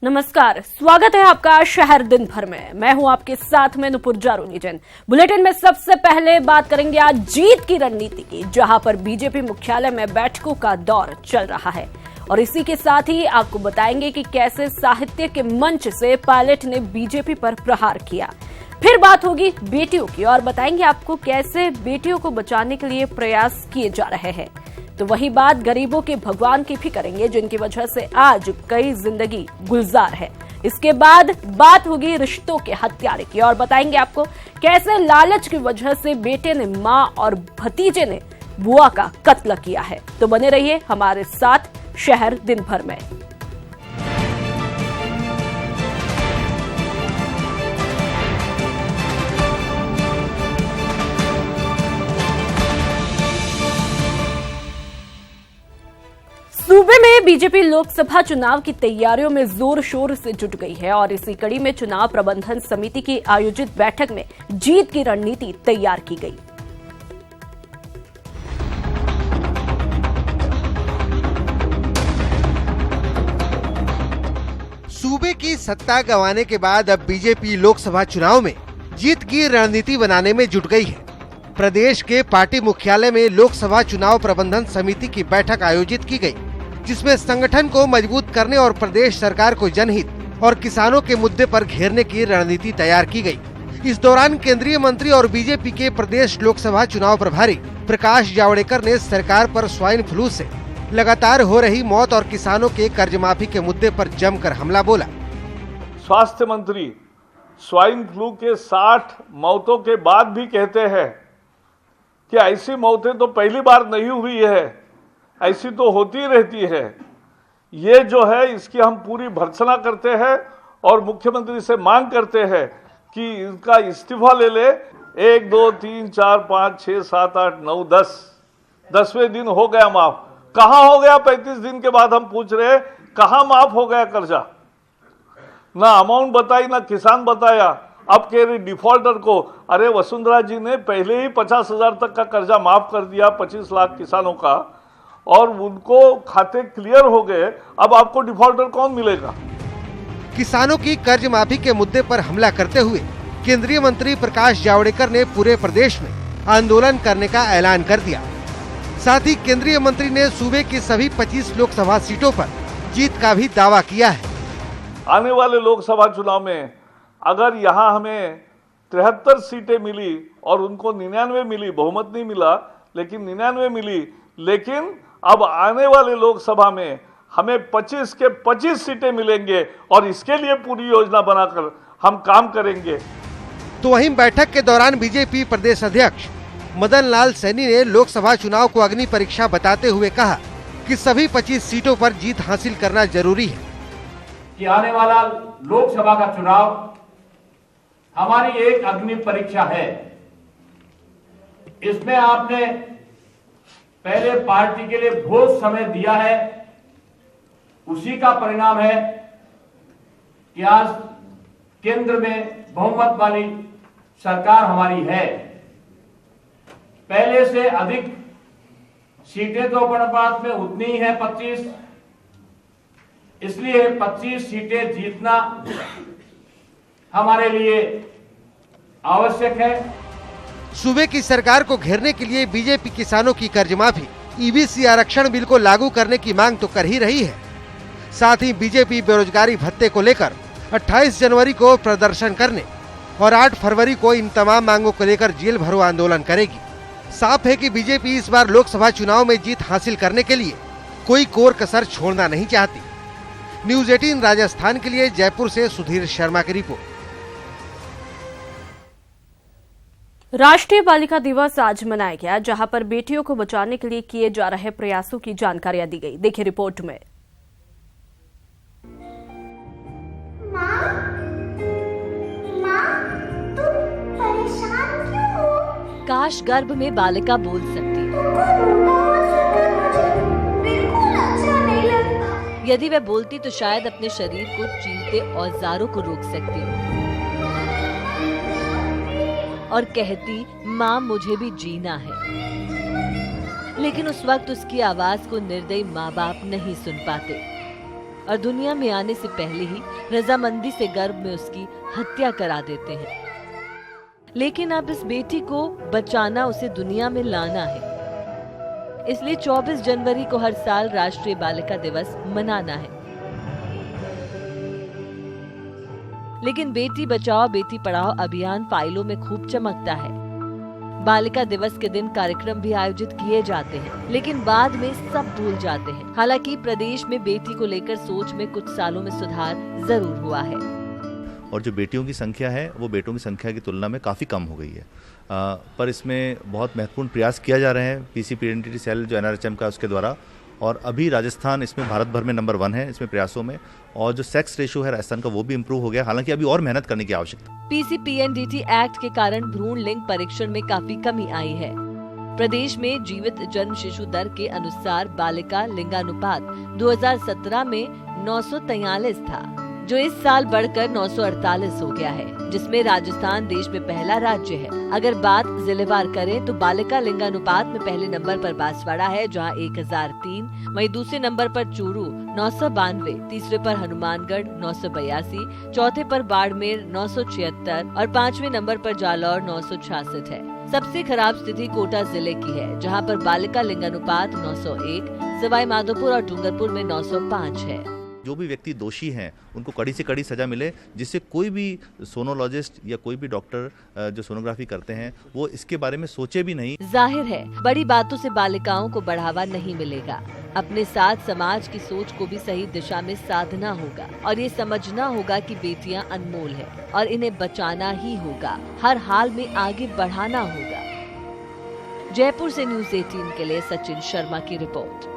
नमस्कार, स्वागत है आपका शहर दिन भर में। मैं हूं आपके साथ में नुपुर जारूनीजन। बुलेटिन में सबसे पहले बात करेंगे आज जीत की रणनीति की, जहां पर बीजेपी मुख्यालय में बैठकों का दौर चल रहा है। और इसी के साथ ही आपको बताएंगे कि कैसे साहित्य के मंच से पायलट ने बीजेपी पर प्रहार किया। फिर बात होगी बेटियों की और बताएंगे आपको कैसे बेटियों को बचाने के लिए प्रयास किए जा रहे हैं। तो वही बात गरीबों के भगवान की भी करेंगे, जिनकी वजह से आज कई जिंदगी गुलजार है। इसके बाद बात होगी रिश्तों के हत्यारे की और बताएंगे आपको कैसे लालच की वजह से बेटे ने मां और भतीजे ने बुआ का कत्ल किया है। तो बने रहिए हमारे साथ शहर दिन भर में। सूबे में बीजेपी लोकसभा चुनाव की तैयारियों में जोर शोर से जुट गई है और इसी कड़ी में चुनाव प्रबंधन समिति की आयोजित बैठक में जीत की रणनीति तैयार की गई। सूबे की सत्ता गंवाने के बाद अब बीजेपी लोकसभा चुनाव में जीत की रणनीति बनाने में जुट गई है। प्रदेश के पार्टी मुख्यालय में लोकसभा चुनाव प्रबंधन समिति की बैठक आयोजित की गई, जिसमें संगठन को मजबूत करने और प्रदेश सरकार को जनहित और किसानों के मुद्दे पर घेरने की रणनीति तैयार की गई। इस दौरान केंद्रीय मंत्री और बीजेपी के प्रदेश लोकसभा चुनाव प्रभारी प्रकाश जावड़ेकर ने सरकार पर स्वाइन फ्लू से लगातार हो रही मौत और किसानों के कर्ज माफी के मुद्दे पर जमकर हमला बोला। स्वास्थ्य मंत्री स्वाइन फ्लू के 60 मौतों के बाद भी कहते हैं कि ऐसी मौतें तो पहली बार नहीं हुई है, ऐसी तो होती रहती है। ये जो है इसकी हम पूरी भर्त्सना करते हैं और मुख्यमंत्री से मांग करते हैं कि इनका इस्तीफा ले ले। 1, 2, 3, 4, 5, 6, 7, 8, 9, 10वें दिन हो गया माफ। कहाँ हो गया? 35 दिन के बाद हम पूछ रहे हैं कहाँ माफ हो गया कर्जा? ना अमाउंट बताई, ना किसान बताया। अब कह रही डिफॉल्टर को, अरे वसुंधरा जी ने पहले ही 50,000 तक का कर्जा माफ कर दिया, 25 लाख किसानों का, और उनको खाते क्लियर हो गए। अब आपको डिफॉल्टर कौन मिलेगा? किसानों की कर्ज माफी के मुद्दे पर हमला करते हुए केंद्रीय मंत्री प्रकाश जावड़ेकर ने पूरे प्रदेश में आंदोलन करने का ऐलान कर दिया। साथ ही केंद्रीय मंत्री ने सूबे की सभी 25 लोकसभा सीटों पर जीत का भी दावा किया है। आने वाले लोकसभा चुनाव में अगर यहाँ हमें 73 सीटें मिली और उनको 99 मिली, बहुमत नहीं मिला लेकिन 99 मिली, लेकिन अब आने वाले लोकसभा में हमें 25 के 25 सीटें मिलेंगे और इसके लिए पूरी योजना बनाकर हम काम करेंगे। तो वहीं बैठक के दौरान बीजेपी प्रदेश अध्यक्ष मदन लाल सैनी ने लोकसभा चुनाव को अग्नि परीक्षा बताते हुए कहा कि सभी 25 सीटों पर जीत हासिल करना जरूरी है। कि आने वाला लोकसभा का चुनाव हमारी एक अग्नि परीक्षा है। इसमें आपने पहले पार्टी के लिए बहुत समय दिया है, उसी का परिणाम है कि आज केंद्र में बहुमत वाली सरकार हमारी है। पहले से अधिक सीटें तो बनपात में उतनी ही है, 25। इसलिए 25 सीटें जीतना हमारे लिए आवश्यक है। सूबे की सरकार को घेरने के लिए बीजेपी किसानों की कर्ज माफी, ईबीसी आरक्षण बिल को लागू करने की मांग तो कर ही रही है। साथ ही बीजेपी बेरोजगारी भत्ते को लेकर 28 जनवरी को प्रदर्शन करने और 8 फरवरी को इन तमाम मांगों को लेकर जेल भरो आंदोलन करेगी। साफ है कि बीजेपी इस बार लोकसभा चुनाव में जीत हासिल करने के लिए कोई कोर कसर छोड़ना नहीं चाहती। न्यूज 18 राजस्थान के लिए जयपुर से सुधीर शर्मा की रिपोर्ट। राष्ट्रीय बालिका दिवस आज मनाया गया, जहां पर बेटियों को बचाने के लिए किए जा रहे प्रयासों की जानकारियां दी गई। देखिए रिपोर्ट में। तुम परेशान क्यों हो? काश गर्भ में बालिका बोल सकती। बिल्कुल अच्छा नहीं लगता। यदि वह बोलती तो शायद अपने शरीर को चीरते औजारों को रोक सकती और कहती, माँ मुझे भी जीना है। लेकिन उस वक्त उसकी आवाज को निर्दयी माँ बाप नहीं सुन पाते। और दुनिया में आने से पहले ही रजामंदी से गर्भ में उसकी हत्या करा देते हैं। लेकिन अब इस बेटी को बचाना, उसे दुनिया में लाना है। इसलिए 24 जनवरी को हर साल राष्ट्रीय बालिका दिवस मनाना है। लेकिन बेटी बचाओ बेटी पढ़ाओ अभियान फाइलों में खूब चमकता है। बालिका दिवस के दिन कार्यक्रम भी आयोजित किए जाते हैं, लेकिन बाद में सब भूल जाते हैं। हालांकि प्रदेश में बेटी को लेकर सोच में कुछ सालों में सुधार जरूर हुआ है और जो बेटियों की संख्या है वो बेटों की संख्या की तुलना में काफ़ी कम हो गई है। पर इसमें बहुत महत्वपूर्ण प्रयास किया जा रहे हैं पीसीपीएनडीटी सेल जो एनआरएचएम का उसके द्वारा, और अभी राजस्थान इसमें भारत भर में नंबर 1 है इसमें प्रयासों में, और जो सेक्स रेशियो है राजस्थान का वो भी इम्प्रूव हो गया। हालांकि अभी और मेहनत करने की आवश्यकता। पीसीपीएनडीटी एक्ट के कारण भ्रूण लिंग परीक्षण में काफी कमी आई है। प्रदेश में जीवित जन्म शिशु दर के अनुसार बालिका लिंगानुपात 2017 में 943 था, जो इस साल बढ़कर 948 हो गया है, जिसमें राजस्थान देश में पहला राज्य है। अगर बात जिलेवार करें तो बालिका लिंगानुपात में पहले नंबर पर बांसवाड़ा है जहां 1003, वहीं दूसरे नंबर पर चूरू 992, तीसरे पर हनुमानगढ़ 982, चौथे पर बाड़मेर 976 और 5वें नंबर पर जालौर 966 है। सबसे खराब स्थिति कोटा जिले की है जहाँ पर बालिका लिंगानुपात 901, सवाई माधोपुर और डूंगरपुर में 905 है। जो भी व्यक्ति दोषी हैं उनको कड़ी से कड़ी सजा मिले, जिससे कोई भी सोनोलॉजिस्ट या कोई भी डॉक्टर जो सोनोग्राफी करते हैं वो इसके बारे में सोचे भी नहीं। जाहिर है बड़ी बातों से बालिकाओं को बढ़ावा नहीं मिलेगा। अपने साथ समाज की सोच को भी सही दिशा में साधना होगा और ये समझना होगा कि बेटियां अनमोल है और इन्हें बचाना ही होगा, हर हाल में आगे बढ़ाना होगा। जयपुर से न्यूज़ 18 के लिए सचिन शर्मा की रिपोर्ट।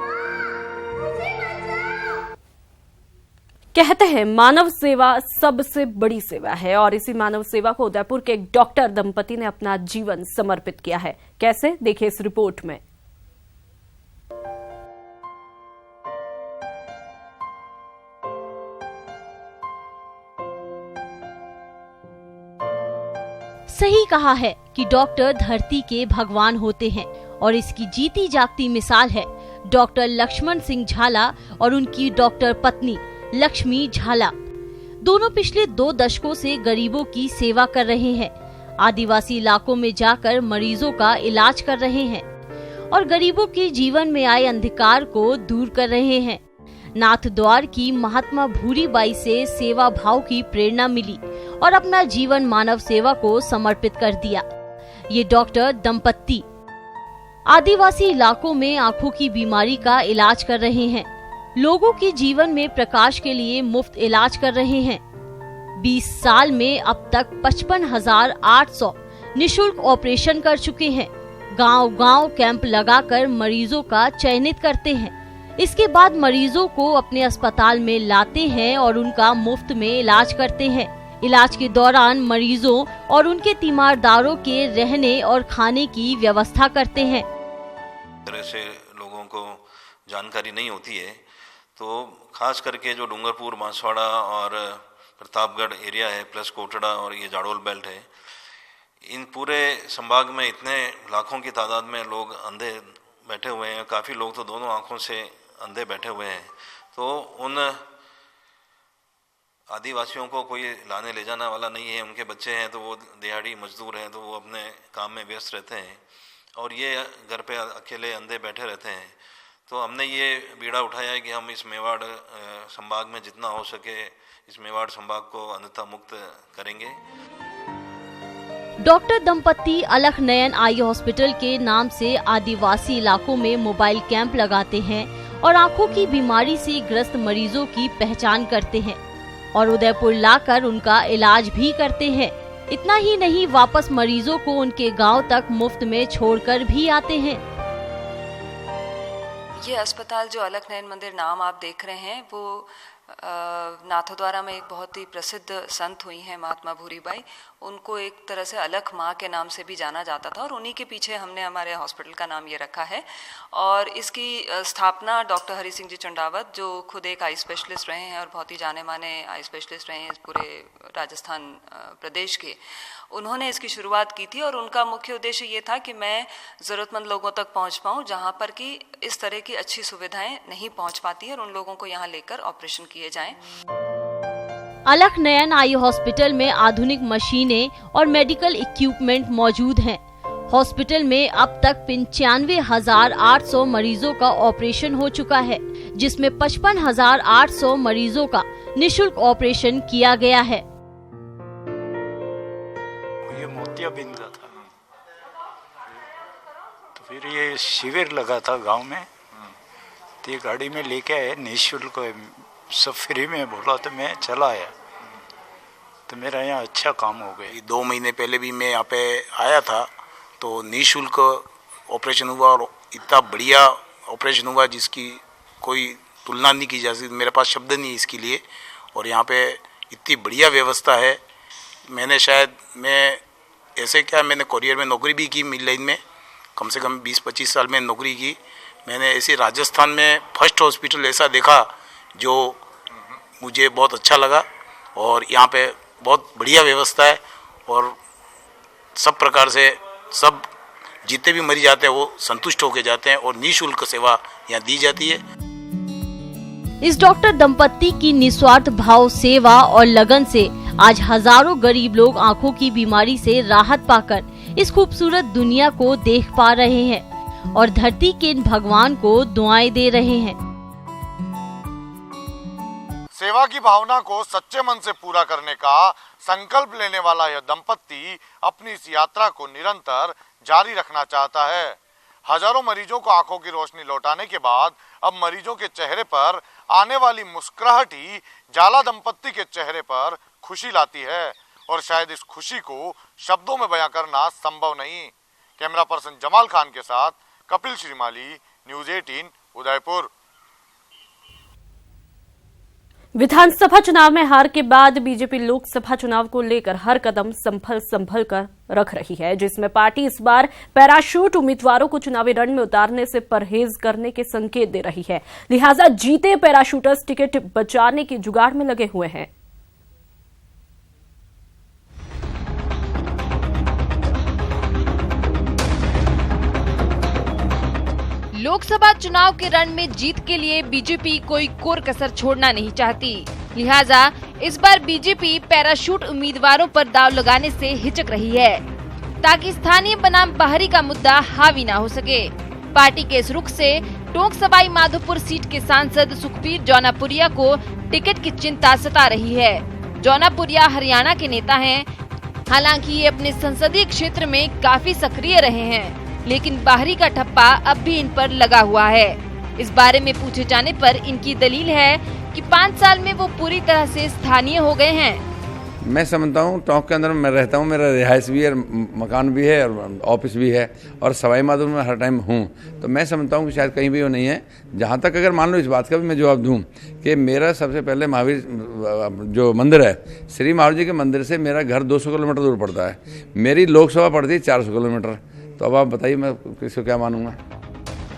कहते हैं मानव सेवा सबसे बड़ी सेवा है और इसी मानव सेवा को उदयपुर के एक डॉक्टर दंपति ने अपना जीवन समर्पित किया है। कैसे, देखिए इस रिपोर्ट में। सही कहा है कि डॉक्टर धरती के भगवान होते हैं और इसकी जीती जागती मिसाल है डॉक्टर लक्ष्मण सिंह झाला और उनकी डॉक्टर पत्नी लक्ष्मी झाला। दोनों पिछले 2 दशकों से गरीबों की सेवा कर रहे हैं। आदिवासी इलाकों में जाकर मरीजों का इलाज कर रहे हैं और गरीबों के जीवन में आए अंधकार को दूर कर रहे हैं। नाथद्वार की महात्मा भूरीबाई से सेवा भाव की प्रेरणा मिली और अपना जीवन मानव सेवा को समर्पित कर दिया। ये डॉक्टर दंपत्ति आदिवासी इलाकों में आंखों की बीमारी का इलाज कर रहे हैं। लोगों के जीवन में प्रकाश के लिए मुफ्त इलाज कर रहे हैं। 20 साल में अब तक 55,800 निशुल्क ऑपरेशन कर चुके हैं। गांव-गांव कैंप लगाकर मरीजों का चयनित करते हैं। इसके बाद मरीजों को अपने अस्पताल में लाते हैं और उनका मुफ्त में इलाज करते हैं। इलाज के दौरान मरीजों और उनके तीमारदारों के रहने और खाने की व्यवस्था करते हैं। तरह से लोगों को जानकारी नहीं होती है, तो खास करके जो डूंगरपुर, बांसवाड़ा और प्रतापगढ़ एरिया है, प्लस कोटड़ा और ये जाडोल बेल्ट है, इन पूरे संभाग में इतने लाखों की तादाद में लोग अंधे बैठे हुए हैं। काफ़ी लोग तो दोनों आँखों से अंधे बैठे हुए हैं। तो उन आदिवासियों को कोई लाने ले जाने वाला नहीं है। उनके बच्चे हैं तो वो दिहाड़ी मजदूर हैं, तो वो अपने काम में व्यस्त रहते हैं और ये घर पे अकेले अंधे बैठे रहते हैं। तो हमने ये बीड़ा उठाया है कि हम इस मेवाड़ संभाग में जितना हो सके इस मेवाड़ संभाग को अंधता मुक्त करेंगे। डॉक्टर दंपत्ति अलख नयन आई हॉस्पिटल के नाम से आदिवासी इलाकों में मोबाइल कैंप लगाते हैं और आंखों की बीमारी से ग्रस्त मरीजों की पहचान करते हैं और उदयपुर लाकर उनका इलाज भी करते हैं। इतना ही नहीं, वापस मरीजों को उनके गांव तक मुफ्त में छोड़कर भी आते हैं। ये अस्पताल जो अलख नयन मंदिर नाम आप देख रहे हैं वो नाथद्वारा में एक बहुत ही प्रसिद्ध संत हुई हैं महात्मा भूरीबाई, उनको एक तरह से अलख माँ के नाम से भी जाना जाता था और उन्हीं के पीछे हमने हमारे हॉस्पिटल का नाम ये रखा है। और इसकी स्थापना डॉक्टर हरि सिंह जी चंडावत, जो खुद एक आई स्पेशलिस्ट रहे हैं और बहुत ही जाने माने आई स्पेशलिस्ट रहे हैं इस पूरे राजस्थान प्रदेश के, उन्होंने इसकी शुरुआत की थी। और उनका मुख्य उद्देश्य ये था कि मैं ज़रूरतमंद लोगों तक पहुंच पाऊं जहां पर कि इस तरह की अच्छी सुविधाएं नहीं पहुंच पाती और उन लोगों को यहां लेकर ऑपरेशन किए जाएं। अलख नयन आई हॉस्पिटल में आधुनिक मशीनें और मेडिकल इक्विपमेंट मौजूद हैं। हॉस्पिटल में अब तक 95,800 मरीजों का ऑपरेशन हो चुका है, जिसमें 55,800 मरीजों का निशुल्क ऑपरेशन किया गया है। ये मोतियाबिंद का था, तो फिर ये शिविर लगा था गांव में, तो ये गाड़ी में लेके आए, निःशुल्क सब फ्री में बोला, तो मैं चला आया, तो मेरा यहाँ अच्छा काम हो गया। 2 महीने पहले भी मैं यहाँ पे आया था, तो निःशुल्क ऑपरेशन हुआ और इतना बढ़िया ऑपरेशन हुआ जिसकी कोई तुलना नहीं की जा सकती। मेरे पास शब्द नहीं है इसके लिए। और यहाँ पे इतनी बढ़िया व्यवस्था है। मैंने मैंने कोरियर में नौकरी भी की, मिल लाइन में कम से कम 20-25 साल में नौकरी की। मैंने ऐसे राजस्थान में फर्स्ट हॉस्पिटल ऐसा देखा जो मुझे बहुत अच्छा लगा। और यहाँ पे बहुत बढ़िया व्यवस्था है और सब प्रकार से सब जितने भी मरीज आते हैं वो संतुष्ट होकर जाते हैं और निःशुल्क सेवा यहाँ दी जाती है। इस डॉक्टर दंपत्ति की निस्वार्थ भाव, सेवा और लगन से आज हजारों गरीब लोग आंखों की बीमारी से राहत पाकर इस खूबसूरत दुनिया को देख पा रहे हैं और धरती के इन भगवान को दुआएं दे रहे हैं। सेवा की भावना को सच्चे मन से पूरा करने का संकल्प लेने वाला यह दंपत्ति अपनी इस यात्रा को निरंतर जारी रखना चाहता है। हजारों मरीजों को आंखों की रोशनी लौटाने के बाद अब मरीजों के चेहरे पर आने वाली मुस्कुराहट ही जाला दंपत्ति के चेहरे पर खुशी लाती है और शायद इस खुशी को शब्दों में बयां करना संभव नहीं। कैमरा पर्सन जमाल खान के साथ कपिल श्रीमाली, न्यूज़ 18 उदयपुर। विधानसभा चुनाव में हार के बाद बीजेपी लोकसभा चुनाव को लेकर हर कदम संभल कर रख रही है, जिसमें पार्टी इस बार पैराशूट उम्मीदवारों को चुनावी रण में उतारने से परहेज करने के संकेत दे रही है। लिहाजा जीते पैराशूटर्स टिकट बचाने की जुगाड़ में लगे हुए हैं। लोकसभा चुनाव के रण में जीत के लिए बीजेपी कोई कोर कसर छोड़ना नहीं चाहती। लिहाजा इस बार बीजेपी पैराशूट उम्मीदवारों पर दांव लगाने से हिचक रही है, ताकि स्थानीय बनाम बाहरी का मुद्दा हावी ना हो सके। पार्टी के इस रुख से टोंक सवाई माधोपुर सीट के सांसद सुखबीर जौनापुरिया को टिकट की चिंता सता रही है। जौनापुरिया हरियाणा के नेता हैं। हालांकि ये अपने संसदीय क्षेत्र में काफी सक्रिय रहे हैं, लेकिन बाहरी का ठप्पा अब भी इन पर लगा हुआ है। इस बारे में पूछे जाने पर इनकी दलील है कि 5 साल में वो पूरी तरह से स्थानीय हो गए हैं। मैं समझता हूँ टोंक के अंदर मैं रहता हूँ, मेरा रिहाइश भी है, मकान भी है और ऑफिस भी है और सवाई माधोपुर में हर टाइम हूँ, तो मैं समझता हूँ कि शायद कहीं भी वो नहीं है। जहाँ तक अगर मान लो इस बात का भी मैं जवाब दूँ कि मेरा सबसे पहले महावीर जो मंदिर है, श्री महावीर जी के मंदिर से मेरा घर 200 किलोमीटर दूर पड़ता है। मेरी लोकसभा पड़ती है 400 किलोमीटर। तो अब आप बताइए मैं किसको क्या मानूंगा।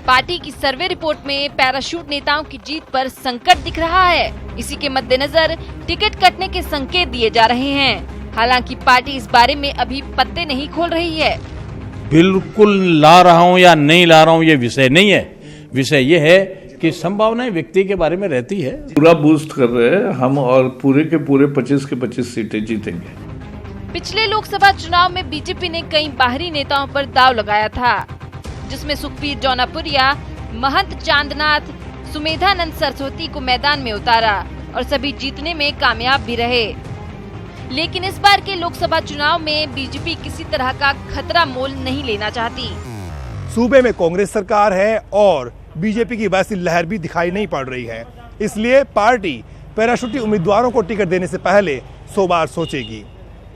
पार्टी की सर्वे रिपोर्ट में पैराशूट नेताओं की जीत पर संकट दिख रहा है। इसी के मद्देनजर टिकट कटने के संकेत दिए जा रहे हैं। हालांकि पार्टी इस बारे में अभी पत्ते नहीं खोल रही है। बिल्कुल ला रहा हूं या नहीं ला रहा हूं ये विषय नहीं है। विषय ये है कि संभावनाएं व्यक्ति के बारे में रहती है। पूरा बूस्ट कर रहे हैं हम और पूरे के पूरे 25 के 25 सीटें जीतेंगे। पिछले लोकसभा चुनाव में बीजेपी ने कई बाहरी नेताओं पर दांव लगाया था, जिसमें सुखबीर जौनापुरिया, महंत चांदनाथ, सुमेधानंद सरस्वती को मैदान में उतारा और सभी जीतने में कामयाब भी रहे। लेकिन इस बार के लोकसभा चुनाव में बीजेपी किसी तरह का खतरा मोल नहीं लेना चाहती। सूबे में कांग्रेस सरकार है और बीजेपी की वैसी लहर भी दिखाई नहीं पड़ रही है, इसलिए पार्टी पैराशूटी उम्मीदवारों को टिकट देने से पहले 100 बार सोचेगी।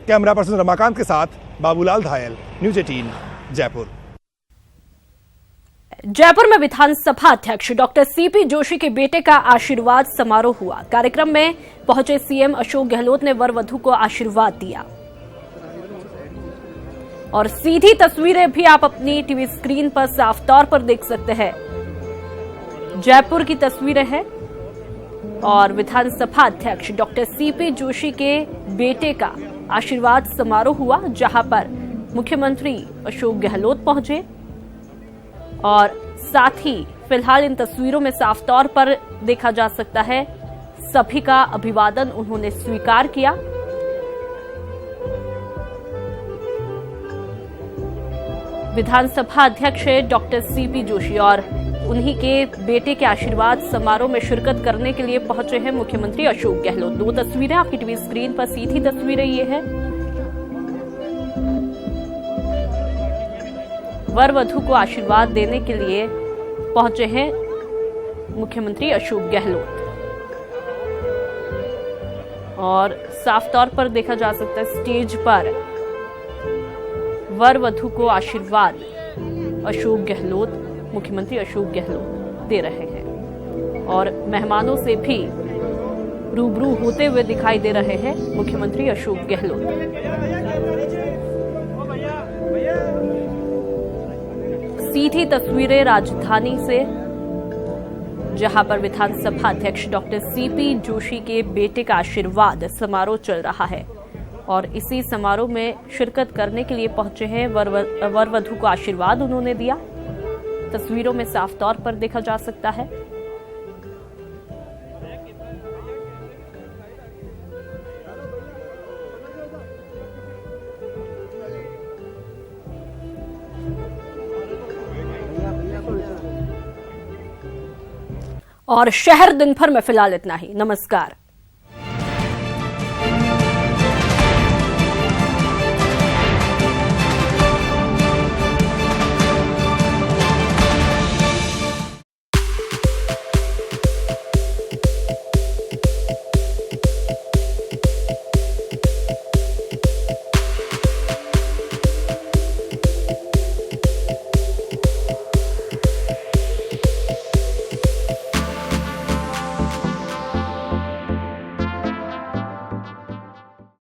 कैमरा पर्सन रमाकांत के साथ बाबूलाल धायल, न्यूज़ 18 जयपुर। जयपुर में विधानसभा अध्यक्ष डॉक्टर सीपी जोशी के बेटे का आशीर्वाद समारोह हुआ। कार्यक्रम में पहुंचे सीएम अशोक गहलोत ने वर वधू को आशीर्वाद दिया। और सीधी तस्वीरें भी आप अपनी टीवी स्क्रीन पर साफ तौर पर देख सकते हैं। जयपुर की तस्वीरें हैं और विधानसभा अध्यक्ष डॉक्टर सीपी जोशी के बेटे का आशीर्वाद समारोह हुआ, जहां पर मुख्यमंत्री अशोक गहलोत पहुंचे और साथ ही फिलहाल इन तस्वीरों में साफ तौर पर देखा जा सकता है सभी का अभिवादन उन्होंने स्वीकार किया। विधानसभा अध्यक्ष डॉक्टर सीपी जोशी और उन्हीं के बेटे के आशीर्वाद समारोह में शिरकत करने के लिए पहुंचे हैं मुख्यमंत्री अशोक गहलोत। दो तस्वीरें आपकी टीवी स्क्रीन पर, सीधी तस्वीरें ये है वर वधू को आशीर्वाद देने के लिए पहुंचे हैं मुख्यमंत्री अशोक गहलोत और साफ तौर पर देखा जा सकता है स्टेज पर वर वधू को आशीर्वाद अशोक गहलोत, मुख्यमंत्री अशोक गहलोत दे रहे हैं और मेहमानों से भी रूबरू होते हुए दिखाई दे रहे हैं मुख्यमंत्री अशोक गहलोत। सीधी तस्वीरें राजधानी से, जहां पर विधानसभा अध्यक्ष डॉक्टर सीपी जोशी के बेटे का आशीर्वाद समारोह चल रहा है और इसी समारोह में शिरकत करने के लिए पहुंचे हैं वर वधू को आशीर्वाद उन्होंने दिया। तस्वीरों में साफ तौर पर देखा जा सकता है। और शहर दिन भर में फिलहाल इतना ही। नमस्कार।